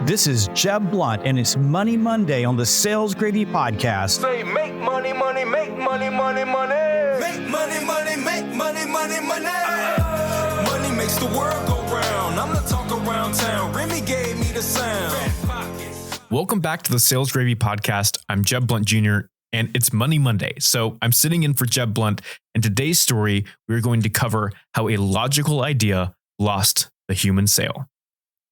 This is Jeb Blunt, and it's Money Monday on the Sales Gravy Podcast. Say make money, money, make money, money, money. Make money, money, make money, money, money. Money makes the world go round. I'm the talk around town. Remy gave me the sound. Welcome back to the Sales Gravy Podcast. I'm Jeb Blunt Jr., and it's Money Monday. So I'm sitting in for Jeb Blunt, and today's story, we're going to cover how a logical idea lost the human sale.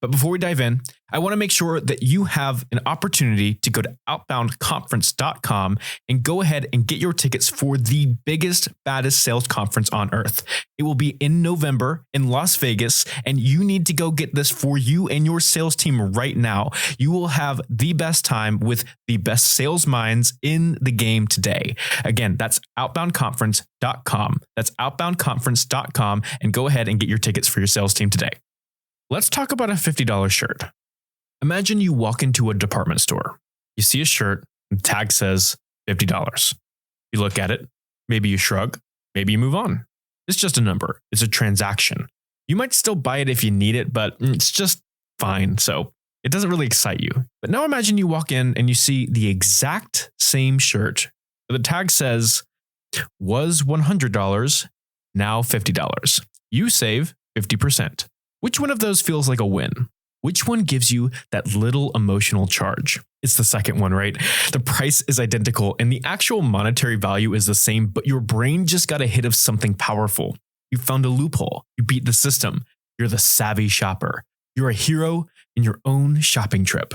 But before we dive in, I want to make sure that you have an opportunity to go to outboundconference.com and go ahead and get your tickets for the biggest, baddest sales conference on earth. It will be in November in Las Vegas, and you need to go get this for you and your sales team right now. You will have the best time with the best sales minds in the game today. Again, that's outboundconference.com. That's outboundconference.com, and go ahead and get your tickets for your sales team today. Let's talk about a $50 shirt. Imagine you walk into a department store. You see a shirt, and the tag says $50. You look at it, maybe you shrug, maybe you move on. It's just a number. It's a transaction. You might still buy it if you need it, but it's just fine. So it doesn't really excite you. But now imagine you walk in and you see the exact same shirt. The tag says was $100, now $50. You save 50%. Which one of those feels like a win? Which one gives you that little emotional charge? It's the second one, right? The price is identical and the actual monetary value is the same, but your brain just got a hit of something powerful. You found a loophole. You beat the system. You're the savvy shopper. You're a hero in your own shopping trip.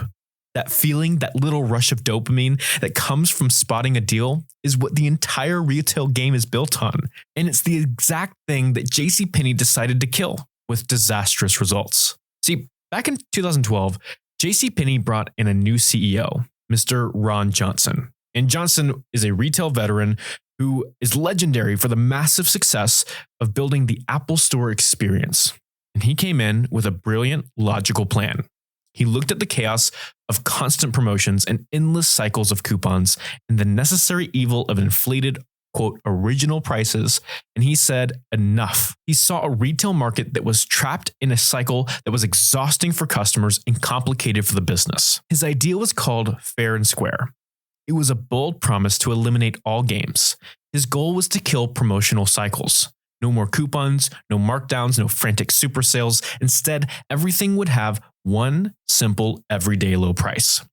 That feeling, that little rush of dopamine that comes from spotting a deal is what the entire retail game is built on. And it's the exact thing that JCPenney decided to kill, with disastrous results. See, back in 2012, JCPenney brought in a new CEO, Mr. Ron Johnson. And Johnson is a retail veteran who is legendary for the massive success of building the Apple Store experience. And he came in with a brilliant, logical plan. He looked at the chaos of constant promotions and endless cycles of coupons and the necessary evil of inflated, quote, original prices, and he said, enough. He saw a retail market that was trapped in a cycle that was exhausting for customers and complicated for the business. His idea was called Fair and Square. It was a bold promise to eliminate all games. His goal was to kill promotional cycles. No more coupons, no markdowns, no frantic super sales. Instead, everything would have one simple, everyday low price.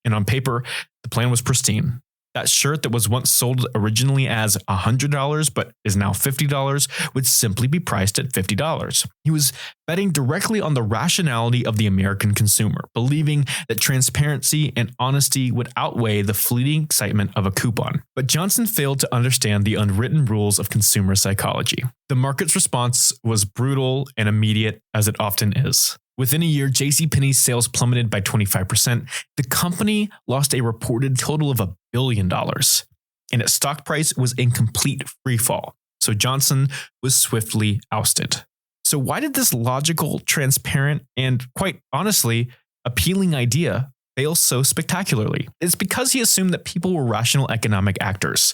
And on paper, the plan was pristine. That shirt that was once sold originally as $100 but is now $50 would simply be priced at $50. He was betting directly on the rationality of the American consumer, believing that transparency and honesty would outweigh the fleeting excitement of a coupon. But Johnson failed to understand the unwritten rules of consumer psychology. The market's response was brutal and immediate, as it often is. Within a year, JCPenney's sales plummeted by 25%. The company lost a reported total of $1 billion, and its stock price was in complete freefall. So Johnson was swiftly ousted. So why did this logical, transparent, and quite honestly, appealing idea fail so spectacularly? It's because he assumed that people were rational economic actors.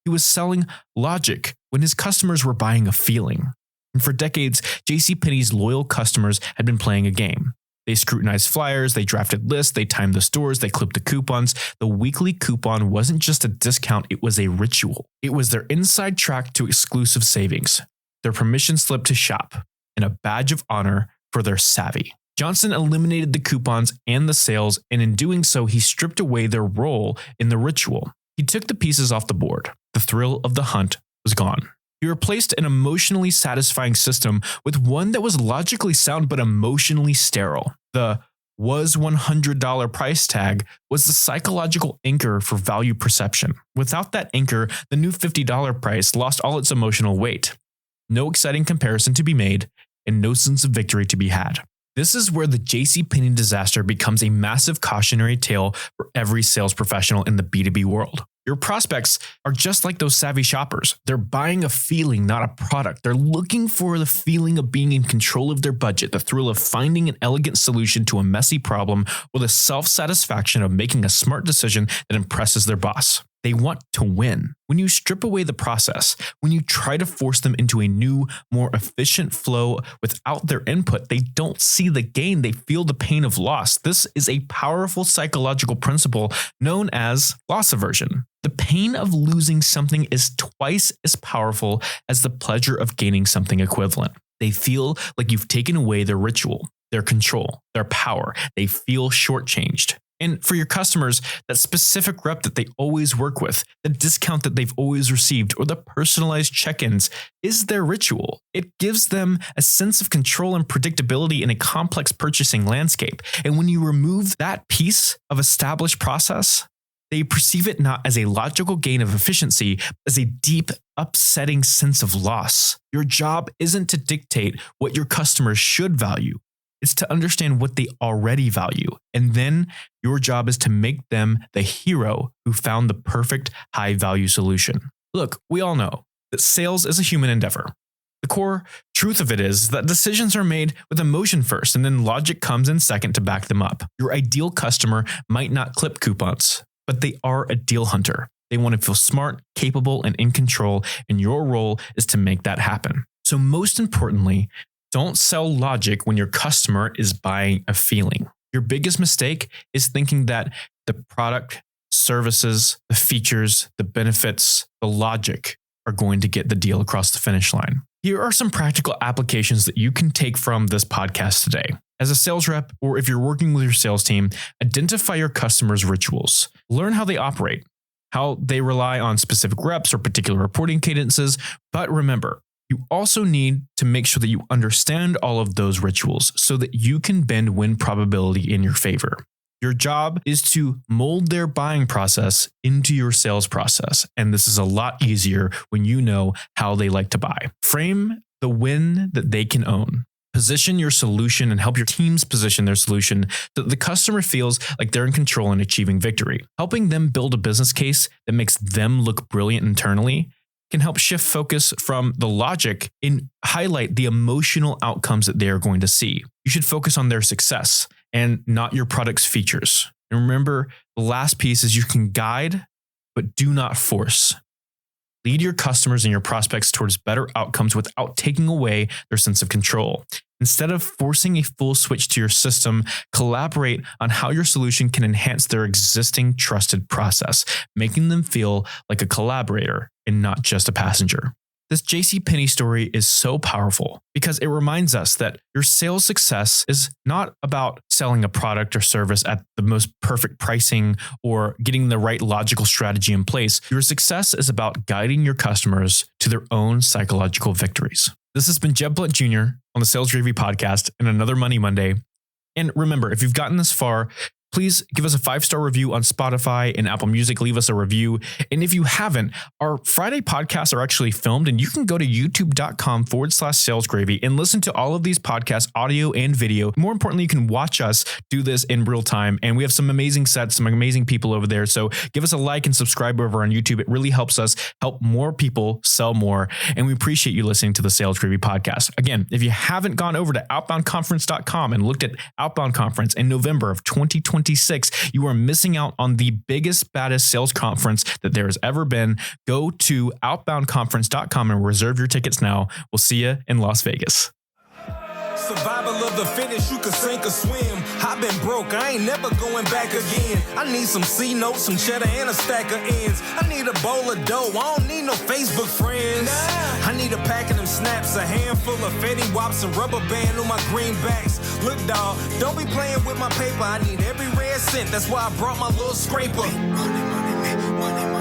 He was selling logic when his customers were buying a feeling. And for decades, JCPenney's loyal customers had been playing a game. They scrutinized flyers, they drafted lists, they timed the stores, they clipped the coupons. The weekly coupon wasn't just a discount, it was a ritual. It was their inside track to exclusive savings, their permission slip to shop, and a badge of honor for their savvy. Johnson eliminated the coupons and the sales, and in doing so, he stripped away their role in the ritual. He took the pieces off the board. The thrill of the hunt was gone. He replaced an emotionally satisfying system with one that was logically sound but emotionally sterile. The was $100 price tag was the psychological anchor for value perception. Without that anchor, the new $50 price lost all its emotional weight. No exciting comparison to be made, and no sense of victory to be had. This is where the JCPenney disaster becomes a massive cautionary tale for every sales professional in the B2B world. Your prospects are just like those savvy shoppers. They're buying a feeling, not a product. They're looking for the feeling of being in control of their budget, the thrill of finding an elegant solution to a messy problem, or the self-satisfaction of making a smart decision that impresses their boss. They want to win. When you strip away the process, when you try to force them into a new, more efficient flow without their input, they don't see the gain. They feel the pain of loss. This is a powerful psychological principle known as loss aversion. The pain of losing something is twice as powerful as the pleasure of gaining something equivalent. They feel like you've taken away their ritual, their control, their power. They feel shortchanged. And for your customers, that specific rep that they always work with, the discount that they've always received, or the personalized check-ins is their ritual. It gives them a sense of control and predictability in a complex purchasing landscape. And when you remove that piece of established process, they perceive it not as a logical gain of efficiency, but as a deep, upsetting sense of loss. Your job isn't to dictate what your customers should value. It's to understand what they already value. And then your job is to make them the hero who found the perfect high-value solution. Look, we all know that sales is a human endeavor. The core truth of it is that decisions are made with emotion first, and then logic comes in second to back them up. Your ideal customer might not clip coupons, but they are a deal hunter. They want to feel smart, capable, and in control, and your role is to make that happen. So most importantly, don't sell logic when your customer is buying a feeling. Your biggest mistake is thinking that the product, services, the features, the benefits, the logic are going to get the deal across the finish line. Here are some practical applications that you can take from this podcast today. As a sales rep, or if you're working with your sales team, identify your customers' rituals. Learn how they operate, how they rely on specific reps or particular reporting cadences. But remember, you also need to make sure that you understand all of those rituals so that you can bend win probability in your favor. Your job is to mold their buying process into your sales process. And this is a lot easier when you know how they like to buy. Frame the win that they can own. Position your solution and help your teams position their solution so that the customer feels like they're in control in achieving victory. Helping them build a business case that makes them look brilliant internally can help shift focus from the logic and highlight the emotional outcomes that they are going to see. You should focus on their success and not your product's features. And remember, the last piece is you can guide, but do not force. Lead your customers and your prospects towards better outcomes without taking away their sense of control. Instead of forcing a full switch to your system, collaborate on how your solution can enhance their existing trusted process, making them feel like a collaborator and not just a passenger. This JCPenney story is so powerful because it reminds us that your sales success is not about selling a product or service at the most perfect pricing or getting the right logical strategy in place. Your success is about guiding your customers to their own psychological victories. This has been Jeb Blunt Jr. on the Sales Gravy Podcast and another Money Monday. And remember, if you've gotten this far, please give us a 5-star review on Spotify and Apple Music. Leave us a review. And if you haven't, our Friday podcasts are actually filmed, and you can go to youtube.com/salesgravy and listen to all of these podcasts, audio and video. More importantly, you can watch us do this in real time. And we have some amazing sets, some amazing people over there. So give us a like and subscribe over on YouTube. It really helps us help more people sell more. And we appreciate you listening to the Sales Gravy Podcast. Again, if you haven't gone over to outboundconference.com and looked at Outbound Conference in November of 2026, you are missing out on the biggest, baddest sales conference that there has ever been. Go to outboundconference.com and reserve your tickets now. We'll see you in Las Vegas. Survival of the fittest, you can sink or swim. I've been broke, I ain't never going back again. I need some C notes, some cheddar, and a stack of ends. I need a bowl of dough, I don't need no Facebook friends. I need a pack of them snaps, a handful of Fetty Wops, and rubber band on my greenbacks. Look, dawg, don't be playing with my paper. I need every red cent, that's why I brought my little scraper. Money, money, money, money.